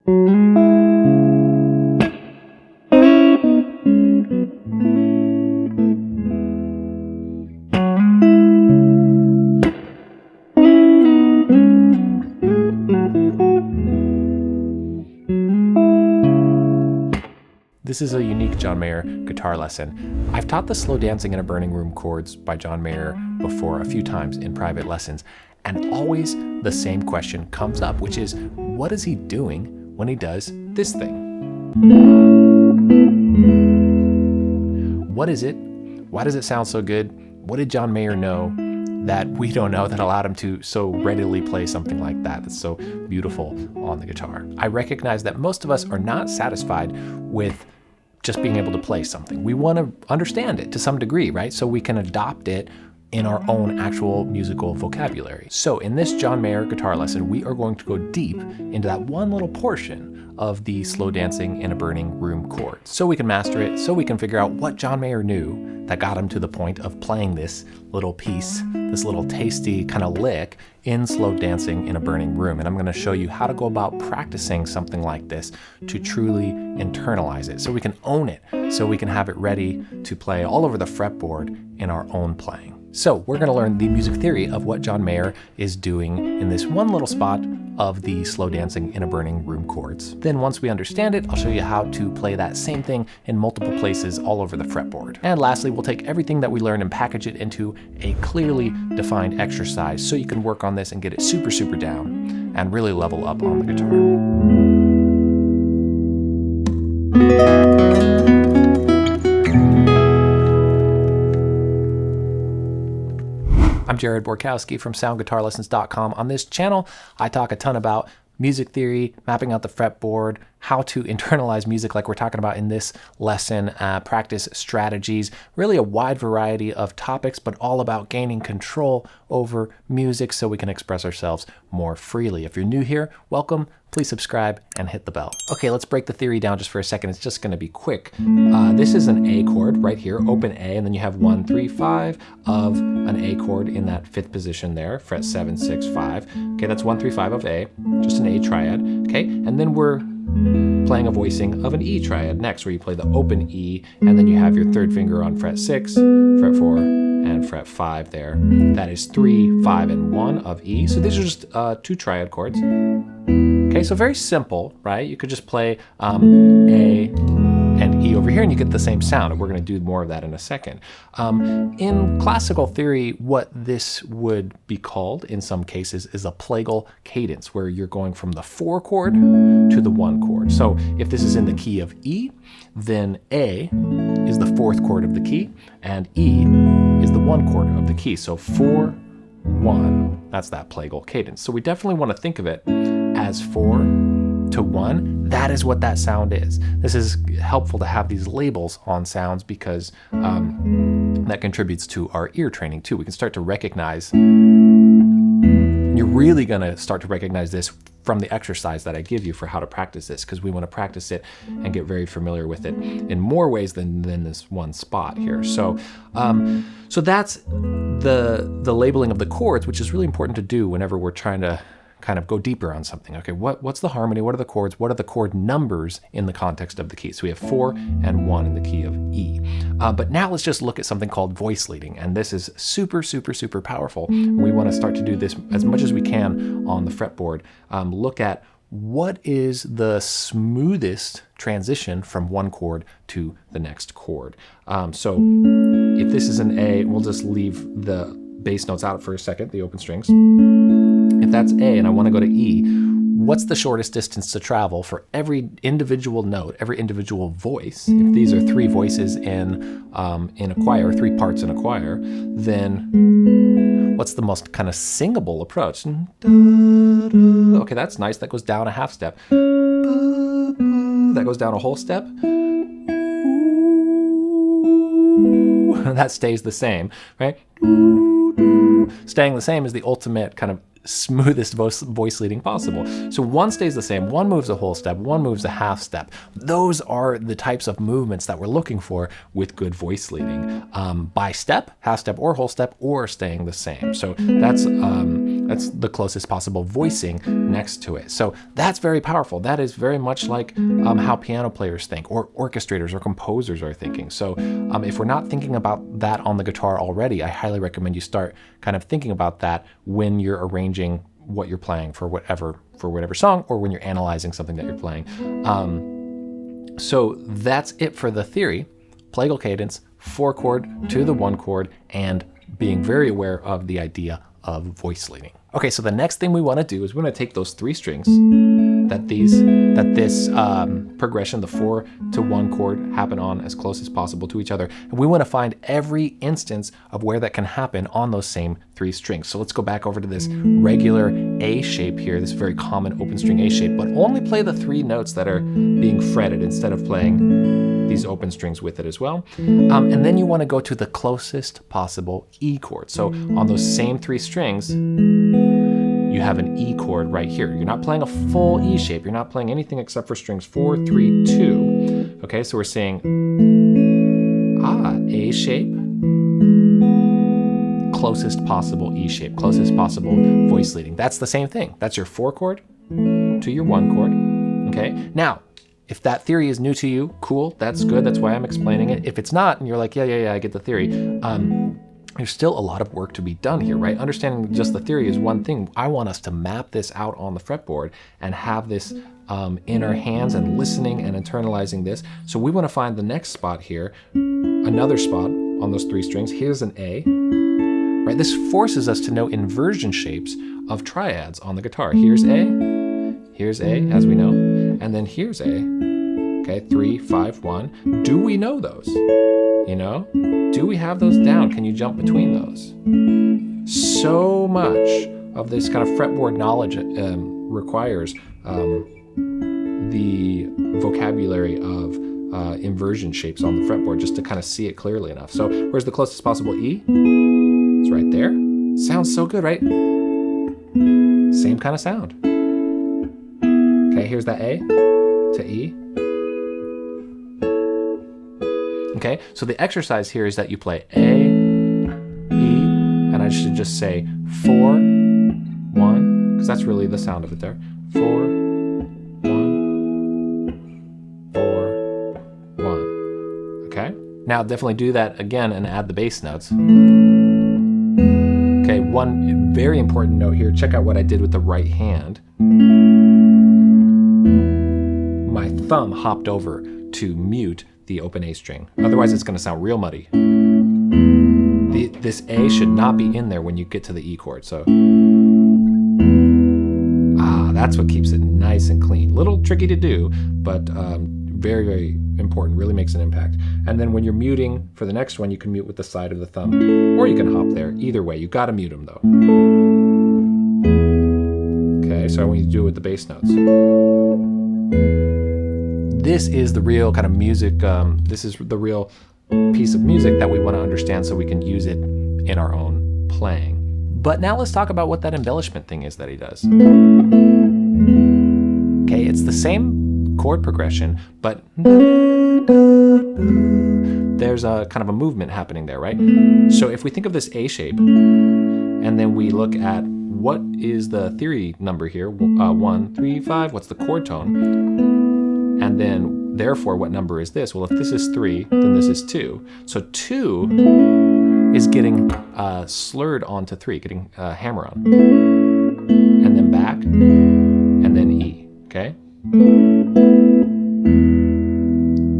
This is a unique John Mayer guitar lesson. I've taught the Slow Dancing in a Burning Room chords by John Mayer before a few times in private lessons, and always the same question comes up, which is, what is he doing when he does this thing? What is it? Why does it sound so good? What did John Mayer know that we don't know that allowed him to so readily play something like that that's so beautiful on the guitar? I recognize that most of us are not satisfied with just being able to play something. We want to understand it to some degree, right? So we can adopt it in our own actual musical vocabulary. So in this John Mayer guitar lesson, we are going to go deep into that one little portion of the Slow Dancing in a Burning Room chords, so we can master it, so we can figure out what John Mayer knew that got him to the point of playing this little piece, this little tasty kind of lick in Slow Dancing in a Burning Room. And I'm going to show you how to go about practicing something like this to truly internalize it, so we can own it, so we can have it ready to play all over the fretboard in our own playing. So we're going to learn the music theory of what John Mayer is doing in this one little spot of the Slow Dancing in a Burning Room chords. Then once we understand it, I'll show you how to play that same thing in multiple places all over the fretboard. And lastly, we'll take everything that we learn and package it into a clearly defined exercise so you can work on this and get it super, super down and really level up on the guitar. I'm Jared Borkowski from SoundGuitarLessons.com. On this channel, I talk a ton about music theory, mapping out the fretboard, how to internalize music like we're talking about in this lesson, practice strategies, really a wide variety of topics, but all about gaining control over music so we can express ourselves more freely. If you're new here, welcome. Please subscribe and hit the bell. Okay, let's break the theory down just for a second. It's just going to be quick. This is an A chord right here, open A, and then you have 1, 3, 5 of an A chord in that fifth position there, fret 7, 6, 5. Okay, that's 1, 3, 5 of A, just an A triad. Okay, and then we're playing a voicing of an E triad next, where you play the open E, and then you have your third finger on fret 6, fret 4, and fret 5 there. That is 3, 5, and 1 of E. So these are just two triad chords. Okay, so very simple, right? You could just play A and E over here and you get the same sound, and we're going to do more of that in a second. In classical theory, what this would be called in some cases is a plagal cadence, where you're going from the 4 chord to the 1 chord. So if this is in the key of E, then A is the 4th chord of the key, and E is the 1 chord of the key. So 4, 1, that's that plagal cadence. So we definitely want to think of it as 4 to 1. That is what that sound is. This is helpful to have these labels on sounds because that contributes to our ear training too. We can start to recognize, you're really going to start to recognize this from the exercise that I give you for how to practice this, because we want to practice it and get very familiar with it in more ways than this one spot here. So so that's the labeling of the chords, which is really important to do whenever we're trying to kind of go deeper on something. Okay, what's the harmony? What are the chords? What are the chord numbers in the context of the key? So we have 4 and 1 in the key of E. But now let's just look at something called voice leading. And this is super, super, super powerful. We want to start to do this as much as we can on the fretboard. Look at what is the smoothest transition from one chord to the next chord. So if this is an A, we'll just leave the bass notes out for a second, the open strings. If that's A and I want to go to E, what's the shortest distance to travel for every individual note, every individual voice? If these are 3 voices in a choir, 3 parts in a choir, then what's the most kind of singable approach? Okay, that's nice. That goes down a half step. That goes down a whole step. That stays the same, right? Staying the same is the ultimate kind of smoothest voice leading possible. So 1 stays the same, 1 moves a whole step, 1 moves a half step. Those are the types of movements that we're looking for with good voice leading. By step, half step or whole step, or staying the same. So that's That's the closest possible voicing next to it. So that's very powerful. That is very much like how piano players think, or orchestrators or composers are thinking. So if we're not thinking about that on the guitar already, I highly recommend you start kind of thinking about that when you're arranging what you're playing for whatever song, or when you're analyzing something that you're playing. So that's it for the theory: plagal cadence, 4-chord to the 1-chord, and being very aware of the idea of voice leading. Okay, so the next thing we want to do is we want to take those 3 strings that this progression, the 4 to 1 chord, happen on as close as possible to each other, and we want to find every instance of where that can happen on those same 3 strings. So let's go back over to this regular A shape here, this very common open string A shape, but only play the 3 notes that are being fretted instead of playing these open strings with it as well. And then you want to go to the closest possible E chord. So on those same 3 strings, you have an E chord right here. You're not playing a full E shape. You're not playing anything except for strings 4, 3, 2. Okay, so we're saying A shape, closest possible E shape, closest possible voice leading. That's the same thing. That's your 4 chord to your 1 chord. Okay, now, if that theory is new to you, cool, that's good. That's why I'm explaining it. If it's not, and you're like, yeah, I get the theory, there's still a lot of work to be done here, right? Understanding just the theory is one thing. I want us to map this out on the fretboard and have this in our hands and listening and internalizing this. So we want to find the next spot here, another spot on those 3 strings. Here's an A, right? This forces us to know inversion shapes of triads on the guitar. Here's A, as we know, and then here's A. Okay, 3, 5, 1. Do we know those? You know, do we have those down? Can you jump between those? So much of this kind of fretboard knowledge requires the vocabulary of inversion shapes on the fretboard just to kind of see it clearly enough. So where's the closest possible E? It's right there. Sounds so good, right? Same kind of sound. Okay, here's that A to E. Okay, so the exercise here is that you play A, E, and I should just say 4, 1, because that's really the sound of it there. 4, 1, 4, 1. Okay, now definitely do that again and add the bass notes. Okay, one very important note here. Check out what I did with the right hand. My thumb hopped over to mute the open A string. Otherwise it's going to sound real muddy. This A should not be in there when you get to the E chord. So that's what keeps it nice and clean. Little tricky to do, but very, very important. Really makes an impact. And then when you're muting for the next one, you can mute with the side of the thumb, or you can hop there. Either way, you got to mute them though. Okay, so I want you to do it with the bass notes. This is the real kind of music, this is the real piece of music that we want to understand so we can use it in our own playing. But now let's talk about what that embellishment thing is that he does. Okay, it's the same chord progression, but there's a kind of a movement happening there, right? So if we think of this A shape, and then we look at what is the theory number here, 1, 3, 5, what's the chord tone? And then, therefore, what number is this? Well, if this is 3, then this is 2. So 2 is getting slurred onto 3, getting hammer on. And then back, and then E, okay?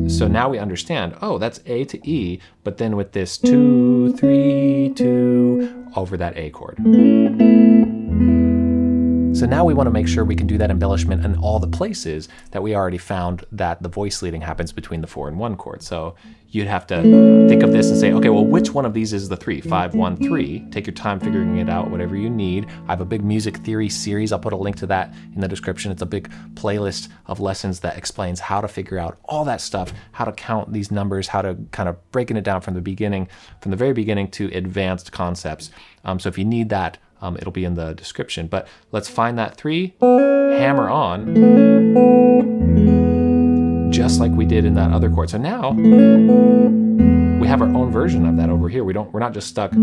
So now we understand, oh, that's A to E, but then with this 2, 3, 2, over that A chord. So now we want to make sure we can do that embellishment in all the places that we already found that the voice leading happens between the 4 and 1 chord. So you'd have to think of this and say, okay, well, which one of these is the 3? 5, 1, 3. Take your time figuring it out, whatever you need. I have a big music theory series. I'll put a link to that in the description. It's a big playlist of lessons that explains how to figure out all that stuff, how to count these numbers, how to kind of breaking it down from the very beginning to advanced concepts. So if you need that, it'll be in the description. But let's find that 3, hammer on, just like we did in that other chord. So now we have our own version of that over here. We're not just stuck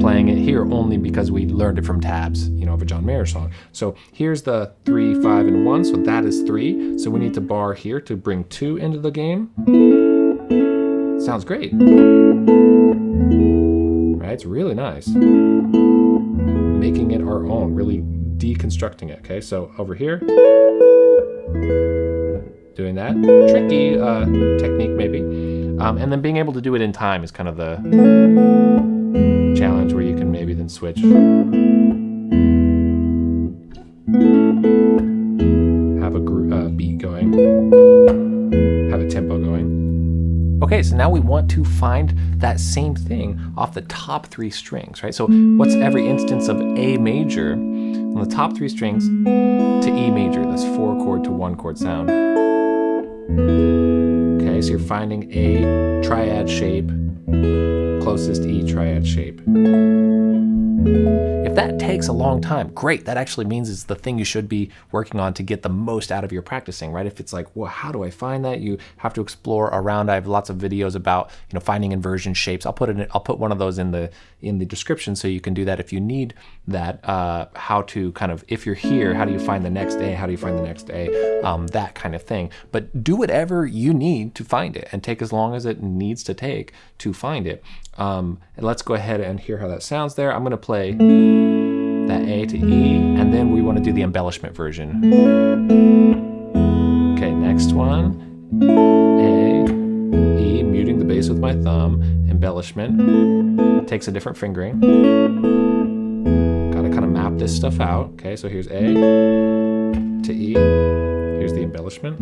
playing it here only because we learned it from tabs, of a John Mayer song. So here's the 3, 5, and 1, so that is 3. So we need to bar here to bring 2 into the game. Sounds great. Right, it's really nice. Making it our own, really deconstructing it, okay? So over here, doing that. Tricky technique maybe. And then being able to do it in time is kind of the challenge, where you can maybe then switch. Have a beat going. Have a tempo going. Okay, so now we want to find that same thing off the top 3 strings, right? So what's every instance of A major on the top 3 strings to E major? That's 4 chord to 1 chord sound. Okay, so you're finding A triad shape, closest E triad shape. If that takes a long time, great. That actually means it's the thing you should be working on to get the most out of your practicing, right? If it's like, well, how do I find that? You have to explore around. I have lots of videos about, finding inversion shapes. I'll put one of those in the description so you can do that if you need that. How to kind of, if you're here, how do you find the next A? How do you find the next A? That kind of thing. But do whatever you need to find it, and take as long as it needs to take to find it. And let's go ahead and hear how that sounds there. I'm going to play that A to E, and then we want to do the embellishment version. Okay, next one. A, E, muting the bass with my thumb. Embellishment. Takes a different fingering. Gotta kind of map this stuff out. Okay, so here's A to E. Here's the embellishment.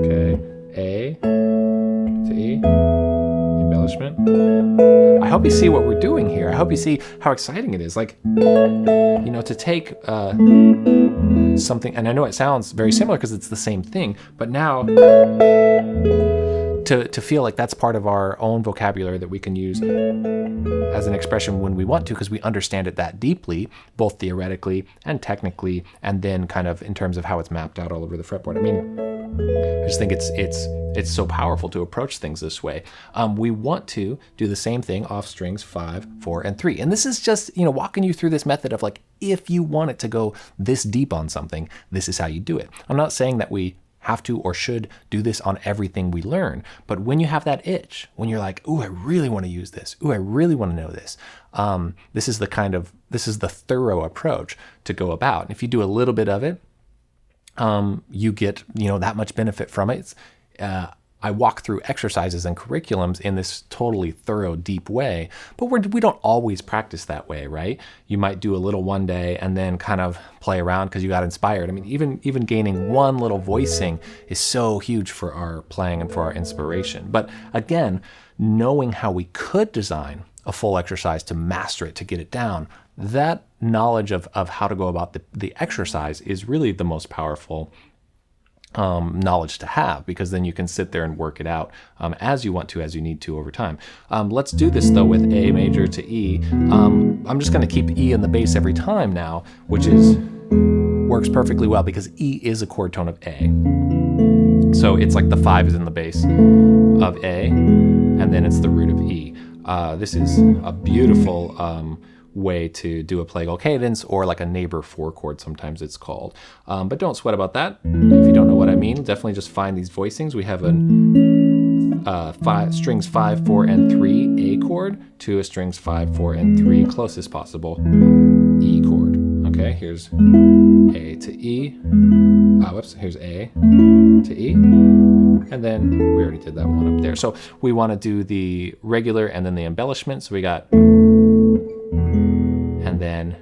Okay, A to E. Embellishment. I hope you see what we're doing here. I hope you see how exciting it is. Like, to take something, and I know it sounds very similar because it's the same thing, but now to feel like that's part of our own vocabulary that we can use as an expression when we want to, because we understand it that deeply, both theoretically and technically, and then kind of in terms of how it's mapped out all over the fretboard. I mean, I just think it's so powerful to approach things this way. We want to do the same thing off strings 5, 4, and 3. And this is just, walking you through this method of like, if you want it to go this deep on something, this is how you do it. I'm not saying that we have to or should do this on everything we learn, but when you have that itch, when you're like, ooh, I really want to use this, ooh, I really want to know this, this is the thorough approach to go about. And if you do a little bit of it, you get, that much benefit from it. I walk through exercises and curriculums in this totally thorough, deep way, but we don't always practice that way, right? You might do a little one day and then kind of play around because you got inspired. I mean, even gaining one little voicing is so huge for our playing and for our inspiration. But again, knowing how we could design a full exercise to master it, to get it down, that knowledge of how to go about the exercise is really the most powerful knowledge to have, because then you can sit there and work it out as you want to, as you need to over time. Let's do this though with A major to E. I'm just going to keep E in the bass every time now, which works perfectly well because E is a chord tone of A. So it's like the 5 is in the bass of A, and then it's the root of E. This is a beautiful way to do a play goal cadence, or like a neighbor 4 chord, sometimes it's called. But don't sweat about that. If you don't know what I mean, definitely just find these voicings. We have strings 5, 4, and 3 A chord to a strings 5, 4, and 3 closest possible E chord. Okay, here's A to E. Here's A to E. And then we already did that one up there. So we want to do the regular and then the embellishment. So we got, and then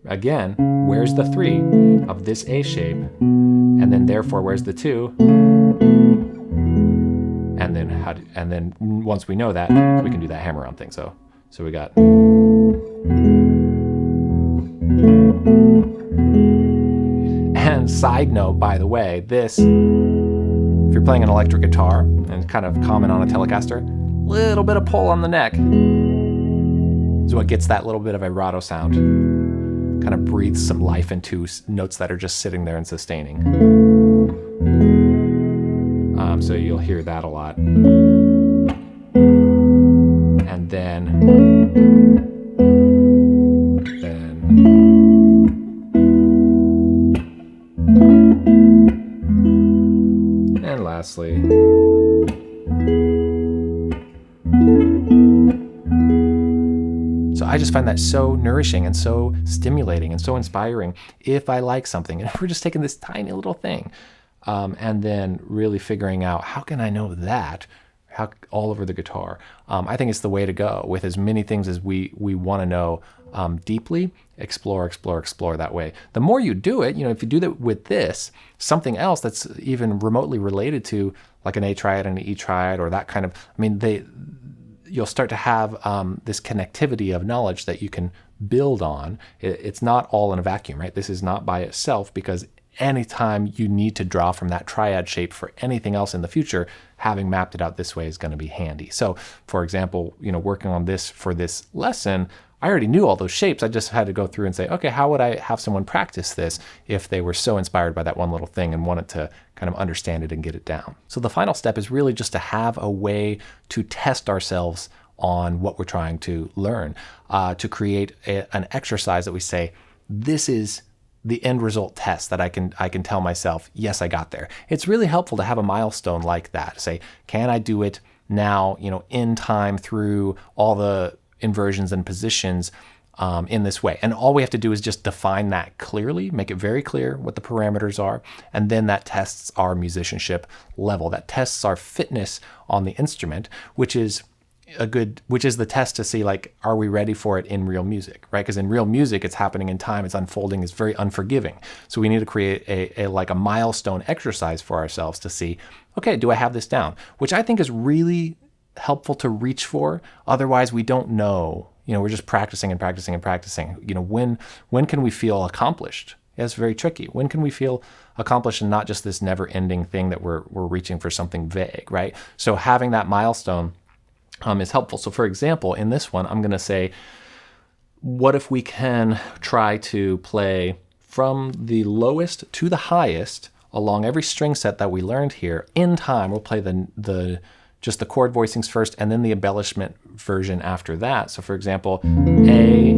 again, where's the 3 of this A shape? And then therefore, where's the 2? And then once we know that, we can do that hammer on thing. So we got. And side note, by the way, this, if you're playing an electric guitar and kind of common on a Telecaster, little bit of pull on the neck is what gets that little bit of a vibrato sound. Kind of breathes some life into notes that are just sitting there and sustaining. So you'll hear that a lot. And and then, and lastly. So I just find that so nourishing and so stimulating and so inspiring if I like something. And if we're just taking this tiny little thing and then really figuring out, how can I know that all over the guitar? I think it's the way to go with as many things as we want to know deeply. Explore that way. The more you do it, if you do that with this, something else that's even remotely related to like an A triad and an E triad or that kind of, you'll start to have this connectivity of knowledge that you can build on. It's not all in a vacuum, right? This is not by itself, because anytime you need to draw from that triad shape for anything else in the future, having mapped it out this way is going to be handy. So for example, working on this for this lesson, I already knew all those shapes. I just had to go through and say, okay, how would I have someone practice this if they were so inspired by that one little thing and wanted to kind of understand it and get it down? So the final step is really just to have a way to test ourselves on what we're trying to learn, to create an exercise that we say, this is the end result test that I can tell myself, yes, I got there. It's really helpful to have a milestone like that. Say, can I do it now, in time through all the inversions and positions in this way? And all we have to do is just define that clearly, make it very clear what the parameters are, and then that tests our musicianship level. That tests our fitness on the instrument, which is the test to see, like, are we ready for it in real music, right? Because in real music, it's happening in time, it's unfolding, it's very unforgiving. So we need to create a milestone exercise for ourselves to see, okay, do I have this down? Which I think is really helpful to reach for. Otherwise, we don't know. We're just practicing and practicing and practicing. When can we feel accomplished? Yeah, it's very tricky. When can we feel accomplished and not just this never-ending thing that we're reaching for something vague, right? So having that milestone is helpful. So for example, in this one, I'm going to say, what if we can try to play from the lowest to the highest along every string set that we learned here in time? We'll play just the chord voicings first, and then the embellishment version after that. So for example, A,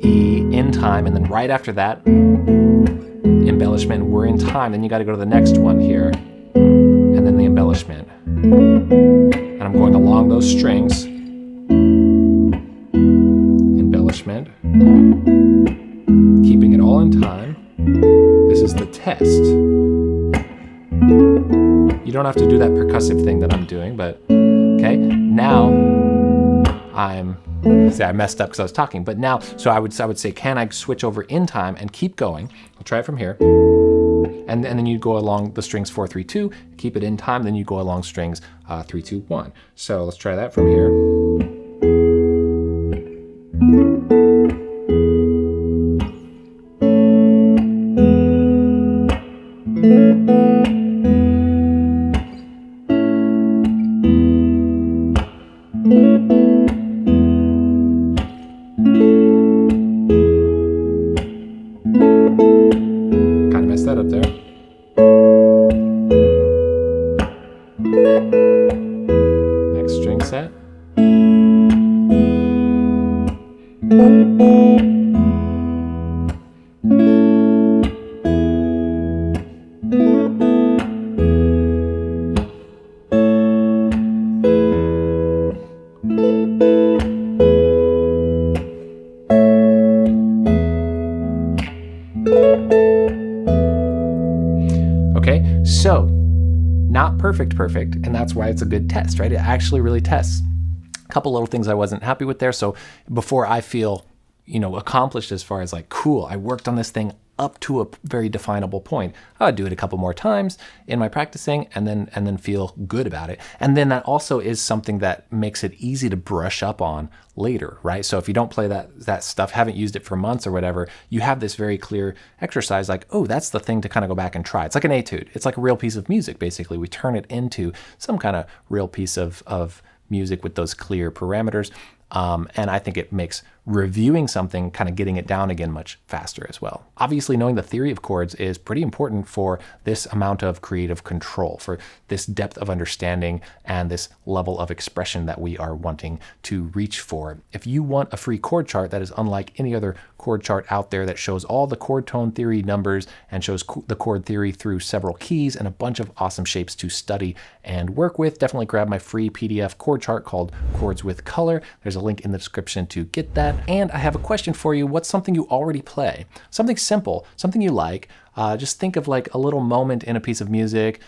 E in time, and then right after that, embellishment, we're in time. Then you got to go to the next one here, and then the embellishment. And I'm going along those strings. Embellishment. Keeping it all in time. This is the test. You don't have to do that percussive thing that I'm doing, but okay. Now I messed up because I was talking, but now, so I would say, can I switch over in time and keep going? I'll try it from here. And then you go along the strings 4, 3, 2, keep it in time, then you go along strings 3, 2, 1. So let's try that from here. Kind of messed that up there. Next string set. Okay, so not perfect, and that's why it's a good test, right? It actually really tests. A couple little things I wasn't happy with there. So before I feel, accomplished as far as like, cool, I worked on this thing up to a very definable point, I would do it a couple more times in my practicing and then feel good about it. And then that also is something that makes it easy to brush up on later, right? So if you don't play that stuff, haven't used it for months or whatever, you have this very clear exercise like, oh, that's the thing to kind of go back and try. It's like an etude. It's like a real piece of music, basically. We turn it into some kind of real piece of music with those clear parameters. And I think it makes reviewing something, kind of getting it down again much faster as well. Obviously, knowing the theory of chords is pretty important for this amount of creative control, for this depth of understanding and this level of expression that we are wanting to reach for. If you want a free chord chart that is unlike any other chord chart out there, that shows all the chord tone theory numbers and shows the chord theory through several keys and a bunch of awesome shapes to study and work with, definitely grab my free PDF chord chart called Chords with Color. There's a link in the description to get that. And I have a question for you. What's something you already play? Something simple, something you like. Just think of like a little moment in a piece of music.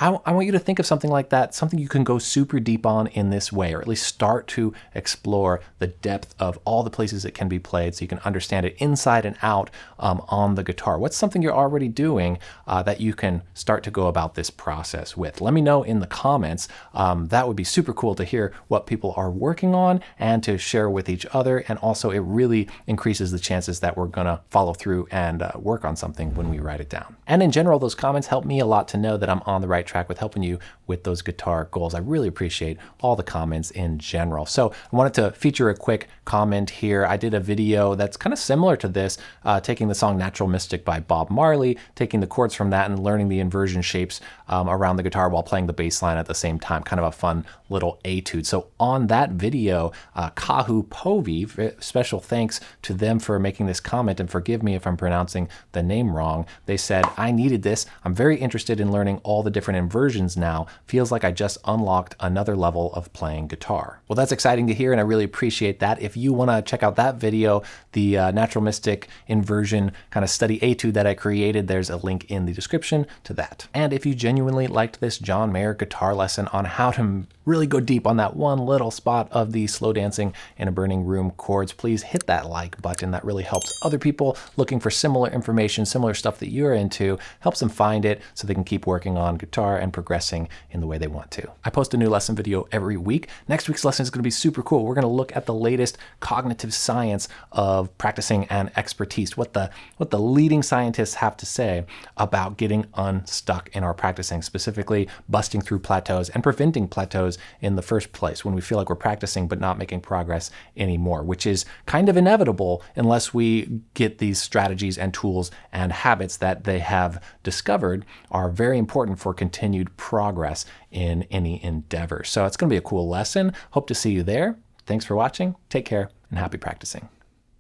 I want you to think of something like that, something you can go super deep on in this way, or at least start to explore the depth of all the places it can be played so you can understand it inside and out on the guitar. What's something you're already doing that you can start to go about this process with? Let me know in the comments. That would be super cool to hear what people are working on and to share with each other. And also it really increases the chances that we're gonna follow through and work on something when we write it down. And in general, those comments help me a lot to know that I'm on the right track with helping you with those guitar goals. I really appreciate all the comments in general. So I wanted to feature a quick comment here. I did a video that's kind of similar to this, taking the song Natural Mystic by Bob Marley, taking the chords from that and learning the inversion shapes around the guitar while playing the bass line at the same time. Kind of a fun little etude. So on that video, Kahu Povi, special thanks to them for making this comment, and forgive me if I'm pronouncing the name wrong. They said, I needed this. I'm very interested in learning all the different inversions now. Feels like I just unlocked another level of playing guitar. Well, that's exciting to hear, and I really appreciate that. If you want to check out that video, the Natural Mystic inversion kind of study etude that I created, there's a link in the description to that. And if you genuinely liked this John Mayer guitar lesson on how to really go deep on that one little spot of the slow dancing in a burning room chords, please hit that like button. That really helps other people looking for similar information, similar stuff that you're into, helps them find it so they can keep working on guitar and progressing in the way they want to. I post a new lesson video every week. Next week's lesson is going to be super cool. We're going to look at the latest cognitive science of practicing and expertise, what the leading scientists have to say about getting unstuck in our practicing, specifically busting through plateaus and preventing plateaus in the first place when we feel like we're practicing but not making progress anymore, which is kind of inevitable unless we get these strategies and tools and habits that they have discovered are very important for continued progress in any endeavor. So it's going to be a cool lesson. Hope to see you there. Thanks for watching. Take care and happy practicing.